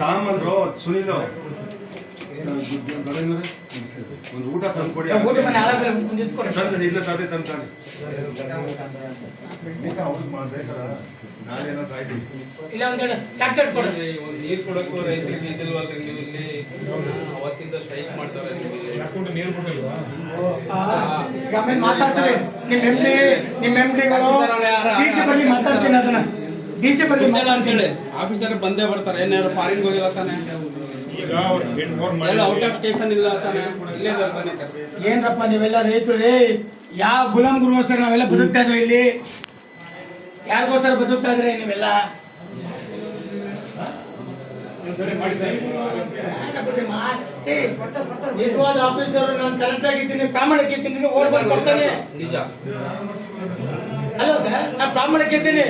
ತಾಮಲ್ರೋ ಸುನಿಲ್ ಒಂದು ಊಟ ತಂದು ಕೊಡಿ. ಇಲ್ಲ ಸಾಧ್ಯ ತಂದು ನಾನೇನೋ ಸಾಯ್ತೀವಿ. ಇಲ್ಲ ಒಂದೆರಡು ಚಾಕ್ಲೇಟ್ ಕೊಡ್ರಿ. ಒಂದು ನೀರು ಕೊಡಕ್ಕೂ ರೈತರಿಗೆ ಇದಿಲ್ವಲ್ರಿ ನೀವು ಇಲ್ಲಿ ಅವತ್ತಿಂದ ಸ್ಟ್ರೈಕ್ ಮಾಡ್ತಾರೆ ನೀರು ಕೊಟ್ಟಿಲ್ವಾ? ಈಗ ಆಮೇಲೆ ಮಾತಾಡ್ತಾರೆ ನಿಮ್ಮ ಎಂಡಿಗಳು ಡಿಸಿ ಬರ್ಲಿ ಮಾತಾಡ್ತೀನಿ ಅದನ್ನ ಡಿಸಿ ಬರ್ಲಿ ಮಾತಾಡ್ತೀನಿ. ಆಫೀಸರ್ ಬಂದೇ ಬರ್ತಾರೆ. ಏನಾದ್ರು ಫಾರಿನ್ ಹೋಗಿಲ್ಲ ತಾನೆ, ಔಟ್ ಆಫ್ ಸ್ಟೇಷನ್ ಇಲ್ಲ ತಾನೆ, ಇಲ್ಲೇ ಇರ್ತಾನೆ. ಏನ್ರಪ್ಪ ನೀವೆಲ್ಲ ರೈತರು ರೀ, ಯಾವ ಗುಲಾಮ್ ಗುರುಗೋಸ್ಕರ ನಾವೆಲ್ಲ ಬದುಕ್ತಾ ಇದ್ವಿ ಇಲ್ಲಿ? ಯಾರಿಗೋಸ್ಕರ ಬದುಕ್ತಾ ಇದ್ರಿ ನೀವೆಲ್ಲ? ನಿಜವಾದ ಆಫೀಸರ್ ನಾನು ಕರೆಕ್ಟ್ ಆಗಿದ್ದೀನಿ, ಪ್ರಾಮಾಣಿಕ ಇದ್ದೀನಿ, ಓಡ್ ಬಂದು ಕೊಡ್ತಾನೆ. ನಿಜ ಅಲ್ವಾ ಸರ್? ನಾನು ಪ್ರಾಮಾಣಿಕ ಇದ್ದೀನಿ.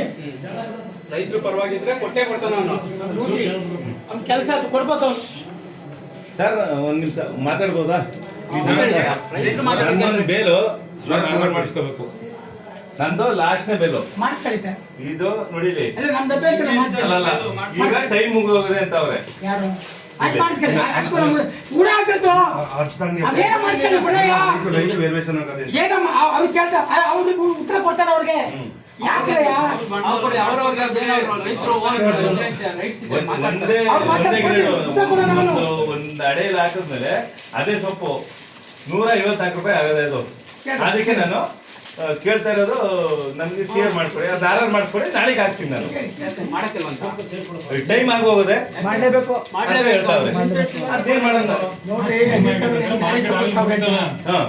ರೈತರು ಪರವಾಗಿದ್ರೆ ಕೊಟ್ಟೆ ಕೊಡ್ತಾನೆ ಅವನು. ಅವ್ನ ಕೆಲಸ ಅದು ಕೊಡ್ಬೇಕು ಅವ್ನು. ಸರ್ ಒಂದ್ ನಿಮಿಷ ಮಾತಾಡ್ಬೋದಾ? ರೈತರು ಬೇಲು ಮಾಡಿಸ್ಕೋಬೇಕು. ನಂದು ಲಾಸ್ಟ್ನೇ ಬೇಲು ಮಾಡಿಸ್ಕೊಳ್ಳಿ ಸರ್. ಇದು ನೋಡಿಲಿ. ಅಲ್ಲ ನಮ್ದು ಅಭ್ಯಂತರ ಅಲ್ಲಲ್ಲ, ಈಗ ಟೈಮ್ ಮುಗಿದೋಗಿದೆ ಅಂತ ಅವ್ರೆ. ಯಾರು ಆಯ್ತು ಮಾಡಿಸ್ಕೊಳ್ಳಿ. ಅದಕ್ಕೂ ನಮ್ಗೆ ಕೂಡ ಆಗ್ತಿತ್ತು. ಅದೇನ ಮಾಡಿಸ್ಕೊಳ್ಳಿ ಬಿಡಯ್ಯ. ಏನಮ್ಮ ಅವ್ರು ಕೇಳ್ತಾ ಅವ್ರಿಗೆ ಉತ್ತರ ಕೊಡ್ತಾರೆ ಅವ್ರಿಗೆ. ಯಾಕ್ರಯ್ಯ ಒಂದ್ ಅಡೆಯಲ್ಲಿ ಹಾಕಿದ್ಮೇಲೆ ಅದೇ ಸೊಪ್ಪು 154 ರೂಪಾಯಿ ಆಗದೆ ಅದು. ಅದಕ್ಕೆ ನಾನು ಕೇಳ್ತಾ ಇರೋದು, ನನ್ಗೆ ಶೇರ್ ಮಾಡ್ಕೊಡಿ, ಅದು ಆರ್ಡರ್ ಮಾಡ್ಕೊಡಿ, ನಾಳೆಗೆ ಹಾಕ್ತೀನಿ ನಾನು. ಟೈಮ್ ಆಗಿ ಹೋಗೋದೆ ಮಾಡಲೇಬೇಕು. ಹೇಳ್ತಾವ್ರೆ ಅದೇನ್ ಮಾಡೋಣ ನೋಡ್ರಿ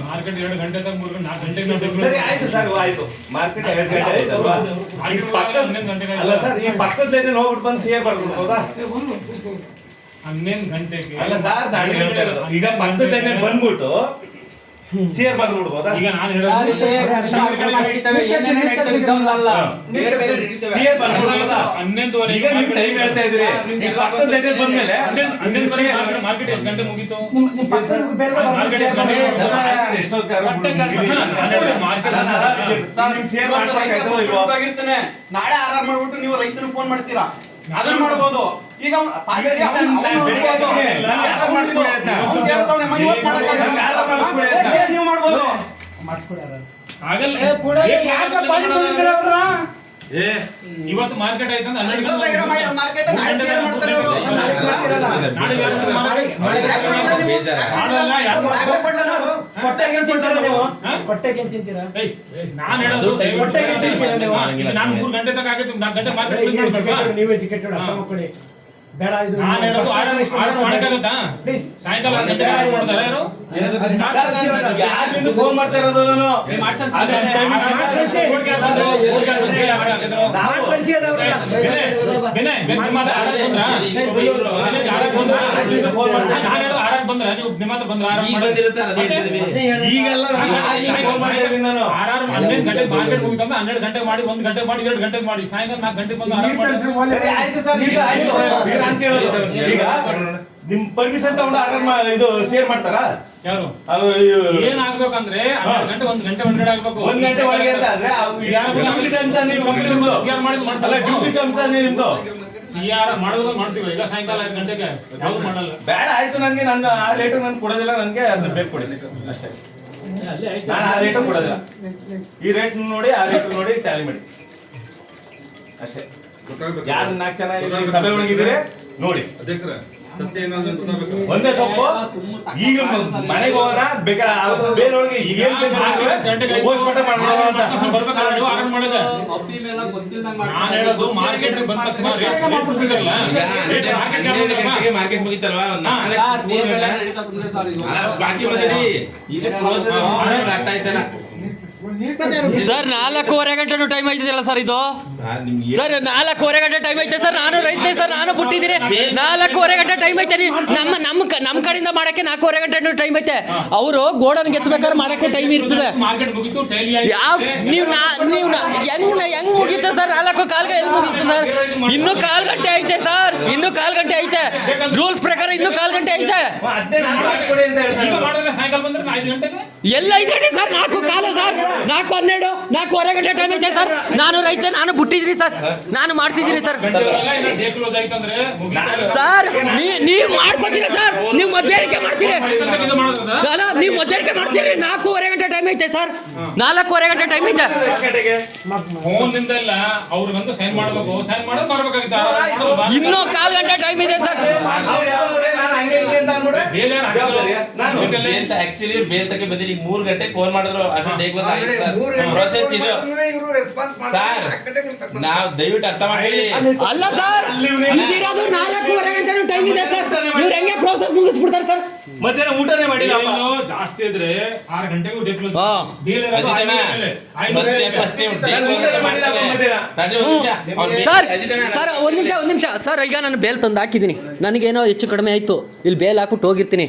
ಮಾರ್ಕೆಟ್ 2 ಗಂಟೆ 3 ಗಂಟೆ 4 ಗಂಟೆ. ಸರಿ ಆಯ್ತು ಸರ್, ಆಯ್ತು. ಮಾರ್ಕೆಟ್ 2 ಗಂಟೆ ಆಯ್ತಲ್ವಾ? ಅಲ್ಲ ಸರ್, ಈ ಪಕ್ಕದಲ್ಲಿ ಹೋಗ್ಬಿಟ್ಟು ಬಂದು ಶೇರ್ ಮಾಡ್ಬಿಡ್ಬೋದಾ? 11 ಗಂಟೆಗೆ ಅಲ್ಲ ಸರ್, ನಾನು ಹೇಳ್ತಾ ಇರೋದು ಈಗ ಪಕ್ಕದಲ್ಲಿ ಬಂದ್ಬಿಟ್ಟು ಶೇರ್ ಮಾಡ್ಬಿಡ್ಬೋದಾ? ಈಗ ನಾನು ಶೇರ್ ಮಾಡ್ಬಿಡ್ಬೋದಾ? 11:30 ಈಗ ನೀವು ಟೈಮ್ ಹೇಳ್ತಾ ಇದ್ರಿ, ಪಕ್ಕದಲ್ಲಿ ಬಂದ್ಮೇಲೆ 11:30 ಮಾರ್ಕೆಟ್ ಎಷ್ಟು ಗಂಟೆ ಮುಗೀತು? ನಾಳೆ ಆರಾಮ್ ಮಾಡ್ಬಿಟ್ಟು ನೀವು ರೈತರು ಫೋನ್ ಮಾಡ್ತೀರಾ, ಅದನ್ನ ಮಾಡ್ಬೋದು. ಈಗ ನೀವು ಮಾಡ್ಬೋದು. ಇವತ್ತು ಮಾರ್ಕೆಟ್ ಆಯ್ತು ಅಂದ್ರೆ 12 ನಾನು ಹೇಳೋದು ನಾನು 3 ಗಂಟೆ ತನಕ ಆಗಿತ್ತು, 4 ಗಂಟೆ ಮಾರ್ಕೆಟ್ ನೀವು ಎಜುಕೇಟೆಡ್ ಅರ್ಥ ಮಾಡ್ಕೊಳ್ಳಿ. ಬೇಡ ಇದು ನಾನು ಹೇಳೋದು ಆರ್ಡರ್ ಮಾಡಕ್ಕಾಗತ್ತಾ? ಸಾಯಂಕಾಲ 6 ಗಂಟೆಗೆ ಆರ್ಡರ್ ಮಾಡ್ತಾರೆ ಯಾರು? ಫೋನ್ ಮಾಡ್ತಾ ಇರೋದು ನಾನು. ಬಂದ್ರೆ ನೀವು ನಿಮ್ಮ ಹತ್ರ ಬಂದ್ರೆ ಈಗೆಲ್ಲ 11 ಗಂಟೆ ಮಾರ್ಕೆಟ್ ಮುಗಿತಂದ್ರೆ 12 ಗಂಟೆ ಮಾಡಿ, 1 ಗಂಟೆ ಮಾಡಿ, 2 ಗಂಟೆ ಮಾಡಿ, ಸಾಯಂಕಾಲ 4 ಗಂಟೆ ಬಂದು ಈಗ ನಿಮ್ ಪರ್ಮಿಷನ್ ತಗೊಂಡು ಆರ್ಡರ್ ಇದು ಶೇರ್ ಮಾಡ್ತಾರಾ? ಯಾರು ಏನ್ ಆಗ್ಬೇಕಂದ್ರೆ 1 ಗಂಟೆ 1 ಆಗ್ಬೇಕು. 1 ಗಂಟೆ ಒಳಗೆ ಅಂತ ಆದ್ರೆ ಡ್ಯೂಟಿ ಟೈಮ್ ತಾನೇ ನಿಮ್ದು. ಸಿಆರ್ ಮಾಡಿದ್ ಅಲ್ಲ, ಮಾಡ್ತಾರೆ. ಡ್ಯೂಟಿ ಟೈಮ್ ತಾನೇ ನಿಮ್ದು. ಸಿಆರ್ ಮಾಡೋದು ಮಾಡ್ತೀವಿ. ಈಗ ಸಾಯಂಕಾಲ 5 ಗಂಟೆಗೆ ಯಾವ್ದು ಮಾಡಲ್ಲ. ಬೇಡ ಆಯ್ತು, ನನ್ಗೆ ನನ್ನ ಆ ರೇಟು ನನ್ಗೆ ಕೊಡೋದಿಲ್ಲ, ನನ್ಗೆ ಅದನ್ನ ಬೇಕು ಕೊಡಿ ಅಷ್ಟೇ. ನಾನು ಆ ರೇಟು ಕೊಡೋದಿಲ್ಲ. ಈ ರೇಟ್ ನೋಡಿ, ಆ ರೇಟ್ ನೋಡಿ ಟ್ಯಾಲಿ ಮಾಡಿ ಅಷ್ಟೇ. ಯಾರು 4 ಜನ ಸಭೆ ಒಳಗಿದ್ರೆ ನೋಡಿ. ಒಂದೇ ಸೊಪ್ಪು ಈಗ ಮನೆಗೆ ಹೋಗೋಣ, ಬೇಕಾದ್ರೆ ಬೇರೆಯೊಳಗೆ ಏನ್ ಪೋಸ್ಟ್ಮಾರ್ಟಮ್ ಮಾಡ್ಬೋದು ಅಂತ ಬರ್ಬೇಕಲ್ಲ ನೀವು ಆರ್ಡರ್ ಮಾಡೋದು. ನಾನು ಹೇಳೋದು ಮಾರ್ಕೆಟ್ ಬಂದ ತಕ್ಷಣ ಮಾರ್ಕೆಟ್ ಮುಗಿತಲ್ವಾ, ಬಾಕಿ ಆಗ್ತಾ ಇದ್ದಾನ ಸರ್ 4:15 ಗಂಟೆ ಟೈಮ್ ಐತಿದೆಯಲ್ಲ ಸರ್ ಇದು? ಸರ್ 4:15 ಗಂಟೆ ಟೈಮ್ ಐತೆ ಸರ್. ನಾನು ರೈತ ಸರ್, ನಾನು ಬಿಟ್ಟಿದ್ದೀನಿ. 4:15 ಗಂಟೆ ಟೈಮ್ ಐತೆ. ನಮ್ಮ ಕಡೆಯಿಂದ ಮಾಡಕ್ಕೆ 4:15 ಗಂಟೆ ಟೈಮ್ ಐತೆ. ಅವರು ಗೋಡನ್ ಗೆತ್ತಬೇಕಾದ್ರೆ ಮಾಡಕ್ಕೆ ಟೈಮ್ ಇರ್ತದೆ. ಯಾವ ನೀವು ಹೆಂಗ್ ಮುಗೀತೆ ಸರ್? 4:15 ಎಲ್ಲಿ ಮುಗೀತೆ ಸರ್? ಇನ್ನೂ 1/4 ಗಂಟೆ ಐತೆ ಸರ್, ಇನ್ನೂ 1/4 ಗಂಟೆ ಐತೆ. ರೂಲ್ಸ್ ಪ್ರಕಾರ ಇನ್ನೂ 1/4 ಗಂಟೆ ಐತೆ. ಅದೇ ನಾನು ಮಾಡಿಕೊಡಿ ಅಂತ ಹೇಳ್ತಾರೆ. ಈಗ ಮಾಡಿದ್ರೆ ಸಾಯಂಕಾಲ ಬಂದ್ರೆ 5 ಗಂಟೆಗೆ ಎಲ್ಲ 5 ಗಂಟೆ ಸರ್, 4:15 ಸರ್, 4:12, 4:15 ಗಂಟೆ ಟೈಮ್ ಐತೆ ಸರ್. ನಾನು ರೈತ, ನಾನು ಬಿಟ್ಟಿದ್ರಿ ಸರ್, ನಾನು ಮಾಡ್ತಿದ್ದೀನಿ ಸರ್. ಡೇ ಕ್ಲೋಸ್ ಆಯ್ತಂದ್ರೆ ಸರ್ ನೀವು ಮಾಡ್ಕೋತೀರ ಸರ್, ನೀವು ಮಧ್ಯಾಹ್ನಕ್ಕೆ ಮಾಡ್ತೀರಿ ಇದು ಮಾಡೋದ ಅಲ್ಲ, ನೀವು ಮಧ್ಯಾಹ್ನಕ್ಕೆ ಮಾಡ್ತೀರಿ. 4:15 ಗಂಟೆ ಟೈಮ್ ಐತೆ ಸರ್, 4:15 ಗಂಟೆ ಟೈಮ್ ಐತೆ. ಫೋನ್ ನಿಂದ ಎಲ್ಲ ಅವ್ರಿಗಂತೂ ಸೈನ್ ಮಾಡ್ಬೇಕು, ಸೈನ್ ಮಾಡೋದು ಮಾಡ್ಬೇಕಾಗಿತ್ತು. ಇನ್ನೂ 1/4 ಗಂಟೆ ಟೈಮ್ ಇದೆ ಸರ್. ಆಕ್ಚುಲಿ ಬೇಲ್ ತಕ್ಕೆ ಬಂದಿರಿ 3 ಗಂಟೆಗೆ ಫೋನ್ ಮಾಡಿದ್ರು ಅಷ್ಟು ಡೇ ಕ್ಲೋಸ್ ಆಗಿತ್ತು ಪ್ರೋಸೆಸ್ ಇದು ಸರ್. ನಾವು ದಯವಿಟ್ಟು ಅರ್ಥ ಮಾಡಿ. ಅಲ್ಲ ಸರ್, ಇಲ್ಲಿರೋದು 4:15 ಗಂಟೆ ಟೈಮ್ ಇದೆ ಸರ್. ಇವ್ರು ಹೆಂಗೆ ಪ್ರೋಸೆಸ್ ಮುಗಿಸ್ಬಿಡ್ತಾರೆ ಸರ್? ಮಧ್ಯಾಹ್ನ ಊಟನೇ ಮಾಡಿಲ್ಲ. ಜಾಸ್ತಿ ಇದ್ರೆ 6 ಗಂಟೆಗೂ ಡೇ ಕ್ಲೋಸ್. ಸರ್ ಸರ್ ಒಂದ್ ನಿಮಿಷ ಸರ್, ಈಗ ನಾನು ಬೇಲ್ ತಂದು ಹಾಕಿದ್ದೀನಿ, ನನಗೇನೋ ಹೆಚ್ಚು ಕಡಿಮೆ ಆಯ್ತು, ಇಲ್ಲಿ ಬೇಲ್ ಹಾಕ್ಬಿಟ್ಟು ಹೋಗಿರ್ತೀನಿ.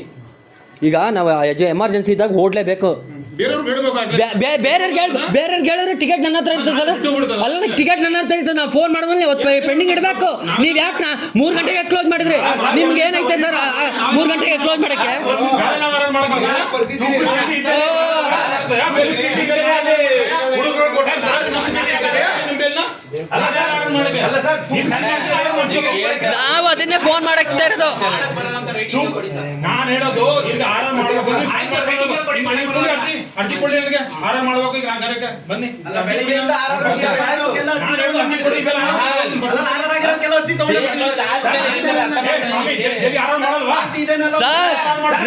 ಈಗ ನಾವು ಎಮರ್ಜೆನ್ಸಿ ಇದ್ದಾಗ ಓಡ್ಲೇಬೇಕು. ಬೇರೆಯವ್ರಿಗೆ ಹೇಳಿದ್ರೆ ಟಿಕೆಟ್ ನನ್ನ ಹತ್ರ ಇರ್ತದಲ್ಲ, ಅಲ್ಲ ಟಿಕೆಟ್ ನನ್ನ ಹತ್ರ ಇರ್ತದೆ. ನಾವು ಫೋನ್ ಮಾಡಿದ್ಮೇಲೆ ಪೆಂಡಿಂಗ್ ಇಡಬೇಕು. ನೀವು ಯಾಕೆ 3 ಗಂಟೆಗೆ ಕ್ಲೋಸ್ ಮಾಡಿದ್ರಿ? ನಿಮ್ಗೆ ಏನೈತೆ ಸರ್ 3 ಗಂಟೆಗೆ ಕ್ಲೋಸ್ ಮಾಡಕ್ಕೆ? ನಾವು ಅದನ್ನೇ ಫೋನ್ ಮಾಡಕ್ತಾ ಇರೋದು. ನಾನು ಹೇಳೋದು ಈಗ ಆರಾಮ್ ಮಾಡ್ಬೇಕು, ಅರ್ಜಿ ಕೊಡಿ ನನಗೆ. ಆರಾಮ್ ಮಾಡ್ಬೇಕು ಈಗ ಕಾರ್ಯಕ್ಕೆ ಬನ್ನಿ. ಸರ್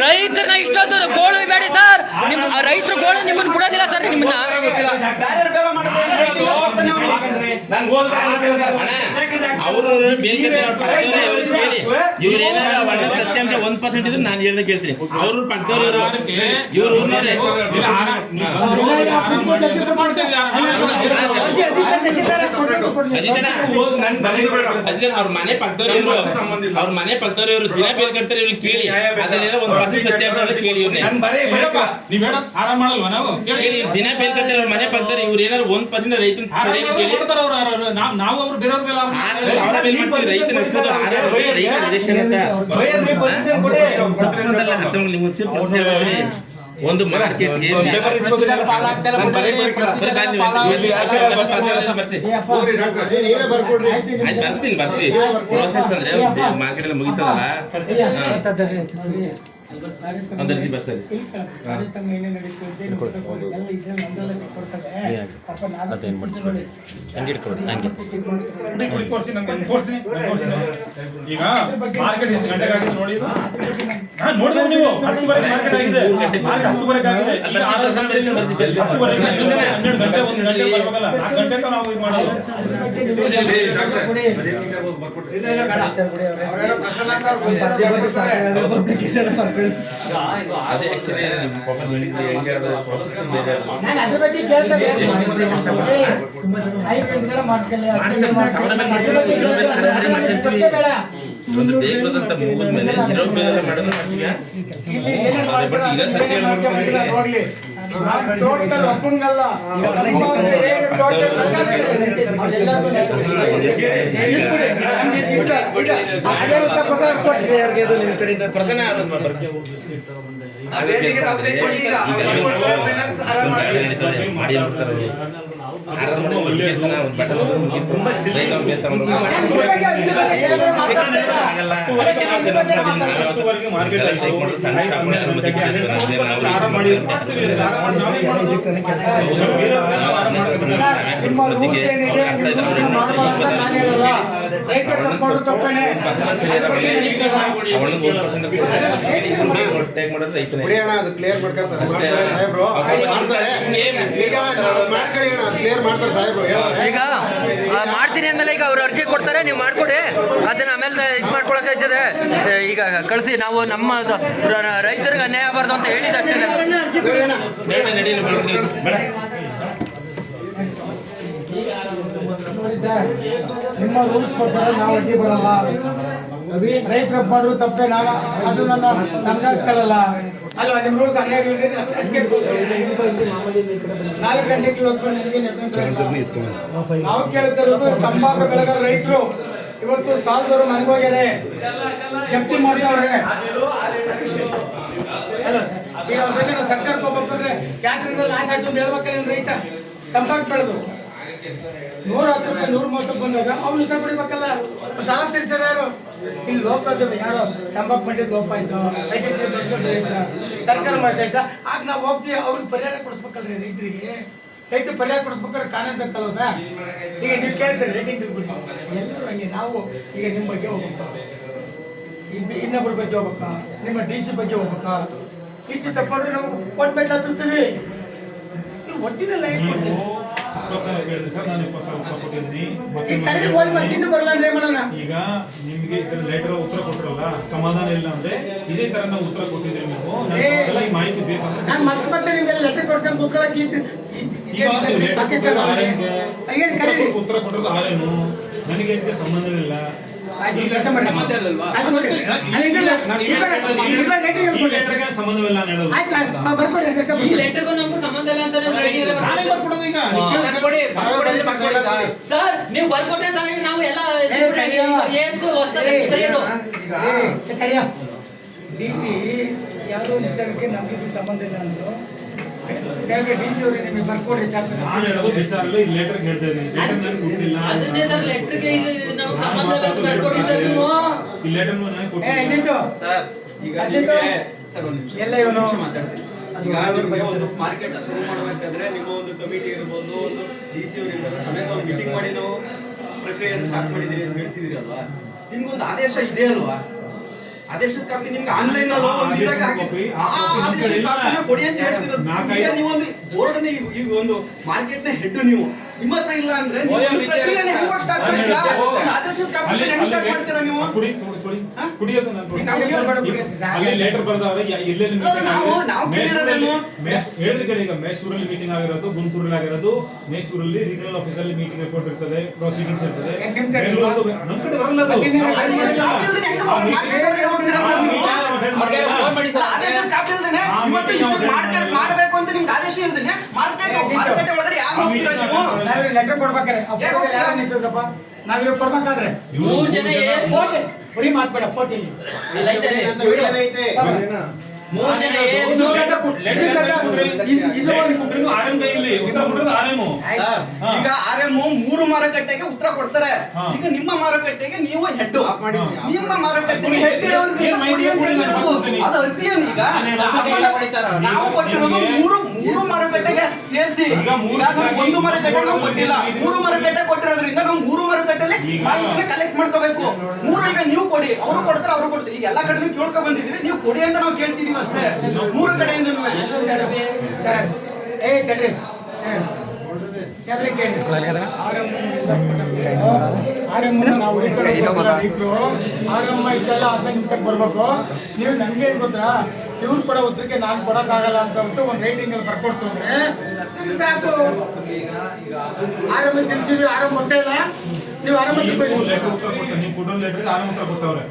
ರೈತರನ್ನ ಇಷ್ಟೊಂದು ಗೋಳು ಬೇಡಿ ಸರ್. ನಿಮ್ಮ ರೈತರು ಗೋಳು ನಿಮ್ಮನ್ನು ಬಿಡೋದಿಲ್ಲ ಸರ್. ನಿಮ್ಮನ್ನ ಅವರು ಇವ್ರೇನಾರ ಸತ್ಯಾಂಶ 1% ಇದ್ರೆ ನಾನು ಹೇಳ್ದೆ ಕೇಳ್ತೀನಿ. ಅವ್ರ ಪಕ್ಕದವ್ರು ಇವ್ರು ಅವ್ರ ಮನೆ ಪಕ್ಕದವ್ರು ಅವ್ರ ಮನೆ ಪಕ್ಕದವ್ರು ಇವರು ದಿನ ಬೇಲ್ ಕಟ್ತಾರೆ. ಇವ್ರಿಗೆ ಕೇಳಿ ಅದನ್ನೇನೋ 1% ಸತ್ಯಾಂಶ ಅಂತ ಕೇಳಿ. ಇವ್ರನ್ನೇ ಆರಾಮ್ ಮಾಡಲ್ವಾ ನಾವು? ದಿನ ಬೇಲ್ ಕಟ್ತಾರೆ ಅವ್ರ ಮನೆ ಪಕ್ಕದವ್ರು. ಇವ್ರು ಏನಾದ್ರು 1% ರೈತನ ಕೇಳಿ ನಾವು ಅವ್ರು ಬೇರೆಯವ್ರ ಮೇಲೆ 6,000 ಬೇಲ್ ಮಾಡ್ತೀವಿ. ರೈತನ ಹಕ್ಕೋದು 6,000 ರೈತ ರಿಜೆಕ್ಷನ್ ಅಂತ ತಪ್ಪಂತಲ್ಲ. ಅರ್ಥ ಮಾಡಿ ನಿಮ್ಗೆ ಒಂಚೂರು ಪ್ರಶ್ನೆ ಹೇಳ್ತೀನಿ. ಒಂದು ಮಾರ್ಕೆಟ್ಗೆ ಬರ್ತೀವಿ. ಪ್ರೋಸೆಸ್ ಅಂದ್ರೆ ಮಾರ್ಕೆಟ್ ಎಲ್ಲ ಮುಗಿತದಲ್ಲ, ಒಂದು ಅರ್ಜಿ ಬರ್ತದೆ. ಅದೇನು ಮಾಡಿಸ್ಬೇಡಿ, ಹಂಗೆ ಇಟ್ಕೊಡಿ, ಹಂಗೆ ಈಗ ಮಾರ್ಕೆಟ್ ಎಷ್ಟು ಗಂಟೆಗೆ ಆಗಿದೆ ನೋಡಿ. ನೋಡಿದ್ರೆ ನೀವು 10:30 ಮಾರ್ಕೆಟ್ ಆಗಿದೆ. 10:30 ಆಗಿದೆ. 12 ಗಂಟೆ 1 ಗಂಟೆ ಬರ್ಬೇಕಲ್ಲ. 4 ಗಂಟೆಗೆ ನಾವು ಇದು ಮಾಡೋದು. ಅದೇ ಆಕ್ಚುಲಿ ನಿಮ್ಮ ಪಾಪ ಹೆಂಗೆ ಪ್ರೊಸೆಸ್ ಬೇರೆ ನಾನು ಅದ್ರ ಬಗ್ಗೆ ಕೇಳ್ತಾ ಎಷ್ಟು ಕಷ್ಟಪಟ್ಟು ಒಂದು ದೇವದ ಅಂತ ಮುಗಿದ್ಮೇಲೆ ಇರೋ ಬೇರೆ ಮಾಡೋದು ಮಾಡ್ತೀವಿ. ಬಟ್ ಇದೇ ಸತ್ಯ ಟೋಟಲ್ ಒಪ್ಪಂಗಲ್ಲ. ಪ್ರಧಾನ ಈಗ ಮಾಡ್ತೀನಿ ಅಂದಮೇಲೆ ಈಗ ಅವ್ರು ಅರ್ಜಿ ಕೊಡ್ತಾರೆ, ನೀವು ಮಾಡ್ಕೊಡಿ. ಅದನ್ನ ಆಮೇಲೆ ಇದು ಮಾಡ್ಕೊಳಕ್ಕೆ ಇದ್ದಾರೆ. ಈಗ ಕಳಿಸಿ, ನಾವು ನಮ್ಮ ರೈತರಿಗೆ ಅನ್ಯಾಯ ಆಗಬಾರ್ದು ಅಂತ ಹೇಳಿದ ಅಷ್ಟೇ. ನೋಡಿ ಸರ್, ನಿಮ್ಮ ರೂಲ್ಸ್ ಪ್ರಕಾರ ನಾವು ಅಡ್ಡಿ ಬರಲ್ಲ. ರೈತರು ಮಾಡಿದ್ರು ತಪ್ಪೇ, ನಾವು ಅದು ನನ್ನ ಸಂಘರ್ಷಗಳಲ್ಲ ಅಲ್ವಾ? ನಿಮ್ಮ ರೂಲ್ಸ್ 12 4 ಗಂಟೆಗೆ ನಾವು ಕೇಳ್ತಿರೋದು ತಂಬಾಕು ಬೆಳೆಗಾರ ರೈತರು ಇವತ್ತು ಸಾಲದವರು ಮನೆಗೋಗ್ಯಾರೆ. ಜಪ್ತಿ ಮಾಡ್ತಾವ್ರೆ. ಅಲ್ಲ ಸರ್, ಈಗ ಅವ್ರ ಬಗ್ಗೆ ನಾವು ಸರ್ಕಾರಕ್ಕೆ ಹೋಗ್ಬೇಕಂದ್ರೆ ಕ್ಯಾಟ್ರಿಂಗ್ ಲಾಸ್ ಆಯ್ತು ಅಂತ ಹೇಳ್ಬೇಕಲ್ಲ ರೈತ ತಂಬಾಕು ಬೆಳೆದು 110 ರೂಪಾಯಿ 130 ಬಂದಾಗ ಅವ್ನು ವಿಷ ಬಿಡ್ಬೇಕಲ್ಲ. ಸಾಲ ತೀರ್ಸ್ಯಾರ ಯಾರು? ಇಲ್ಲಿ ಲೋಪ ಯಾರೋ ತಂಬಾಕು ಮಂಡಿದ್ ಲೋಪ ಆಯ್ತು, ITC ಆಯ್ತಾ, ಸರ್ಕಾರ ಮಾಡಿಸಾಯ್ತಾ, ಆಗ ನಾವು ಹೋಗ್ತೀವಿ ಅವ್ರಿಗೆ ಪರಿಹಾರ ಕೊಡಿಸ್ಬೇಕಲ್ರಿ ರೈತರಿಗೆ. ರೈತ ಪರಿಹಾರ ಕೊಡಿಸ್ಬೇಕಾದ್ರೆ ಕಾನೂನು ಬೇಕಲ್ವ ಸರ್? ಈಗ ನೀವು ಕೇಳ್ತೀರಿ ರೇಟಿಂಗ್ ತಿಳ್ಬಿಡಿ, ಎಲ್ಲರೂ ಹಂಗೆ. ನಾವು ಈಗ ನಿಮ್ಮ ಬಗ್ಗೆ ಹೋಗ್ಬೇಕು, ಇನ್ನೊಬ್ಬರ ಬಗ್ಗೆ ಹೋಗ್ಬೇಕಾ, ನಿಮ್ಮ DC ಬಗ್ಗೆ ಹೋಗ್ಬೇಕಾ? DC ತಗೊಂಡ್ರೆ ನಾವು ಕೊಟ್ಮೆಟ್ಲು ಹತ್ತಿಸ್ತೀವಿ. ನೀವು ಒರಿಜಿನಲ್ ಆಗಿ ಕೊಡ್ಸಿ. 20 ಸಾವಿರ ಕೇಳಿದೆ ಸರ್, ನಾನು 20 ಸಾವಿರ ರೂಪಾಯಿ ಕೊಟ್ಟಿದ್ದೀನಿ. ಈಗ ಕರೆಕ್ಟ್ ಹೋಗಿ ಮತ್ತೆ ಇನ್ನೂ ಬರಲ್ಲ ಅಂದ್ರೆ ಏನ್ ಮಾಡೋಣ? ಈಗ ನಿಮ್ಗೆ ಇದರ ಲೆಟರ್ ಉತ್ತರ ಕೊಟ್ಟರಲ್ಲ, ಸಮಾಧಾನ ಇಲ್ಲ ಅಂದ್ರೆ ಇದೇ ತರ ನಾವು ಉತ್ತರ ಕೊಟ್ಟಿದ್ದೀರಿ ನೀವು. ನನಗೆಲ್ಲ ಈ ಮಾಹಿತಿ ಬೇಕಂದ್ರೆ ನಾನು ಮತ್ತೆ ನಿಮ್ಗೆ ಲೆಟರ್ ಕೊಟ್ಕೊಂಡು ಕುತ್ಕೊಳ್ಳೋಕೆ ಪಾಕಿಸ್ತಾನ ಏನು ಕರೀರಿ ಉತ್ತರ ಕೊಟ್ಟದ್ದು ಆರೇನು ನನಗೆ ಇದಕ್ಕೆ ಸಂಬಂಧವಿಲ್ಲ. ಕೆಲಸ ಮಾಡಿ ಸಂಬಂಧವಿಲ್ಲ ನಾನು ಹೇಳೋದು. ಈ ಲೆಟರ್ಗೂ ನಮಗೂ ಸಂಬಂಧ ಇಲ್ಲ ಅಂತ ನೀವು ರೆಡಿ ಇಲ್ಲ. ನಾನೇ ಬರ್ಕೊಡೋದು ಈಗ. ಸರ್ ನೀವು ಬರ್ಕೊಟ್ಟೆ ತಾನೇ ನಾವು ಎಲ್ಲ ಎಷ್ಟು ಹೊಸದಾಗಿ ಕರೆಯೋದು. DC ಯಾವುದೋ ಒಂದು ವಿಚಾರಕ್ಕೆ ನಮ್ಗೆ ಇದು ಸಂಬಂಧ ಇಲ್ಲ ಅಂದ್ರು. ಸಾಹೇಬ್ರೆ DC ಅವ್ರಿಗೆ ನಿಮಗೆ ಬರ್ಕೊಡಿ ಸರ್. ನಾನು ಹೇಳೋದು ವಿಚಾರದಲ್ಲಿ ಈ ಲೆಟರ್ ಹೇಳ್ತಾ ಇದ್ದೀನಿ. ಲೆಟರ್ ನನಗೆ ಕೊಟ್ಟಿಲ್ಲ. ಅದನ್ನೇ ಸರ್ ಲೆಟರ್ಗೆ ನಮಗೆ ಸಂಬಂಧ ಇಲ್ಲ ಅಂತ ಬರ್ಕೊಡಿ ಸರ್ ನೀವು. ಈ ಲೆಟರ್ ನನಗೆ ಕೊಟ್ಟಿಲ್ಲ. ಅಜಿತು ಸರ್ ಈಗ ಅಜಿತು ಸರ್ ಒಂದು ನಿಮಿಷ ಎಲ್ಲ ಇವನು ಮಾತಾಡ್ತೀನಿ. ಈಗ ನಿಮಗೆ ಒಂದು ಮಾರ್ಕೆಟ್ ಶುರು ಮಾಡಬೇಕಾದ್ರೆ ನಿಮ್ಮ ಒಂದು ಕಮಿಟಿ ಇರ್ಬೋದು, ಒಂದು DC ಅವರಿಂದ ಸಮೇತ ಒಂದು ಮೀಟಿಂಗ್ ಮಾಡಿ ನಾವು ಪ್ರಕ್ರಿಯೆಯನ್ನು ಸ್ಟಾರ್ಟ್ ಮಾಡಿದ್ದೀರಿ ಅಂತ ಹೇಳ್ತಿದ್ದೀರಿ ಅಲ್ವಾ? ನಿಮ್ಗೊಂದು ಆದೇಶ ಇದೆ ಅಲ್ವಾ? ಆದೇಶದ ಕಾಪಿ ನಿಮ್ಗೆ ಆನ್ಲೈನ್ ಅಲ್ಲಿ ಒಂದು ಇದಾಗ ಹಾಕಿ ಆ ಆದೇಶದ ಕಾಪಿನ ಕೊಡಿ ಅಂತ ಹೇಳ್ತಿರೋದು. ಈಗ ನೀವು ಒಂದು ಬೋರ್ಡ್ ಈಗ ಒಂದು ಮಾರ್ಕೆಟ್ ನ ಹೆಡ್ ನೀವು ನಿಮ್ಮ ಹತ್ರ ಇಲ್ಲ ಅಂದ್ರೆ ನೀವು ಒಂದು ಪ್ರಕ್ರಿಯೆನ ಹೆಂಗ್ ಸ್ಟಾರ್ಟ್ ಮಾಡ್ತೀರಾ? ಒಂದು ಆದೇಶದ ಕಾಪಿ ಹೆಂಗ್ ಸ್ಟಾರ್ಟ್ ಮಾಡ್ತೀರಾ ನೀವು? ಕುಡಿಯೋದು ಅಲ್ಲಿ ಲೆಟರ್ ಬರ್ದಾವೆ ಎಲ್ಲೆಲ್ಲಿ ಹೇಳಿದ್ರೆ ಕೇಳಿ. ಈಗ ಮೈಸೂರಲ್ಲಿ ಮೀಟಿಂಗ್ ಆಗಿರೋದು, ಗುಂಟೂರಲ್ಲಿ ಆಗಿರೋದು, ಮೈಸೂರಲ್ಲಿ ರೀಜನಲ್ ಆಫೀಸಲ್ಲಿ ಮೀಟಿಂಗ್ ರಿಪೋರ್ಟ್ ಇರ್ತದೆ, ಪ್ರೊಸೀಡಿಂಗ್ಸ್ ಇರ್ತದೆ. ನಮ್ಮ ಕಡೆ ಬರಲ್ಲ ಅದು. ಆದೇಶದ ಕಾಪಿ ಇಲ್ದೇನೆ ಇವತ್ತು ಇಷ್ಟು ಮಾರ್ಕೆಟ್ ಮಾಡಬೇಕು ಅಂತ ನಿಮ್ಗೆ ಆದೇಶ ಇಲ್ದೇನೆ ಮಾರ್ಕೆಟ್ ಒಳಗಡೆ ಯಾರು ಹೋಗ್ತೀರಾ ನೀವು? ನಾವ್ ಲೆಟರ್ ಕೊಡ್ಬೇಕಾರೆ ಯಾರು ನಿಂತಿದ್ದಪ್ಪ? ನಾವ್ ಕೊಡ್ಬೇಕಾದ್ರೆ 3 ಜನ ಬರೀ ಮಾತ್ಬೇಡ ಫೋಟೋ ಇಲ್ಲಿ 3 ಜನ ಈಗ RM 3 ಮಾರುಕಟ್ಟೆಗೆ ಉತ್ತರ ಕೊಡ್ತಾರೆ. ಈಗ ನಿಮ್ಮ ಮಾರುಕಟ್ಟೆಗೆ ನೀವು ಹೆಡ್, ನಿಮ್ಮ ಮಾರುಕಟ್ಟೆಗೆ ಹೆಡ್ ಅದು ಅರ್ಸಿಯನ್. ಈಗ ನಾವು ಕೊಟ್ಟಿರೋದು ಮೂರು ಮಾರುಕಟ್ಟೆಗೆ ಸೇರಿಸಿ. ಈಗ ನಾವು ಒಂದು ಮಾರುಕಟ್ಟೆ ನಾವು ಕೊಟ್ಟಿಲ್ಲ, 3 ಮಾರುಕಟ್ಟೆ ಕೊಟ್ಟಿರೋದ್ರಿಂದ ನಾವು 3 ಮಾರುಕಟ್ಟೆಲಿ ಮಾಹಿತಿನ ಕಲೆಕ್ಟ್ ಮಾಡ್ಕೋಬೇಕು. 3 ಈಗ ನೀವು ಕೊಡಿ, ಅವರು ಕೊಡ್ತಾರೆ, ಅವರು ಕೊಡ್ತಾರೆ. ಈಗ ಎಲ್ಲಾ ಕಡೆನೂ ಕೇಳ್ಕೊಂಡ್ ಬಂದಿದ್ದೀವಿ, ನೀವು ಕೊಡಿ ಅಂತ ನಾವು ಕೇಳ್ತಿದೀವಿ ಅಷ್ಟೇ. 3 ಕಡೆಯಿಂದ ಸರ್ ತಡ್ರಿ ಸರ್ ಸಾಬ್ರೆ ಕೇಳಿ ಆರಮ್ಮ ನಾವು ರೈತರು ಆರಮ್ಮ ಇಷ್ಟೆಲ್ಲ ಆದ್ಮೇಲೆ ನಿಮ್ ತಗ ಬರ್ಬೇಕು. ನೀವು ನನ್ಗೆ ಏನ್ ಗೊತ್ತಾ, ಇವ್ರು ಕೊಡೋ ಉತ್ತರಕ್ಕೆ ನಾನು ಕೊಡಕ್ಕಾಗಲ್ಲ ಅಂತ ಬಿಟ್ಟು ಒಂದು ರೇಟಿಂಗ್ ಅಲ್ಲಿ ಬರ್ಕೊಡ್ತು ಅಂದ್ರೆ ನಮ್ಗೆ ಸಾಕು. ಆರಮ್ಮ ತಿಳಿಸಿದ್ವಿ, ಆರಮ್ಮ ಗೊತ್ತೇ ಇಲ್ಲ. ನೀವು ಆರಮ್ಮ ಲೆಟರ್ ಉತ್ತರ ಕೊಡ್ತಾರೆ, ನೀವು ಕೊಡೋ ಲೆಟರ್ ಆರಾಮ ಉತ್ತರ ಕೊಟ್ಟವ್ರೆ.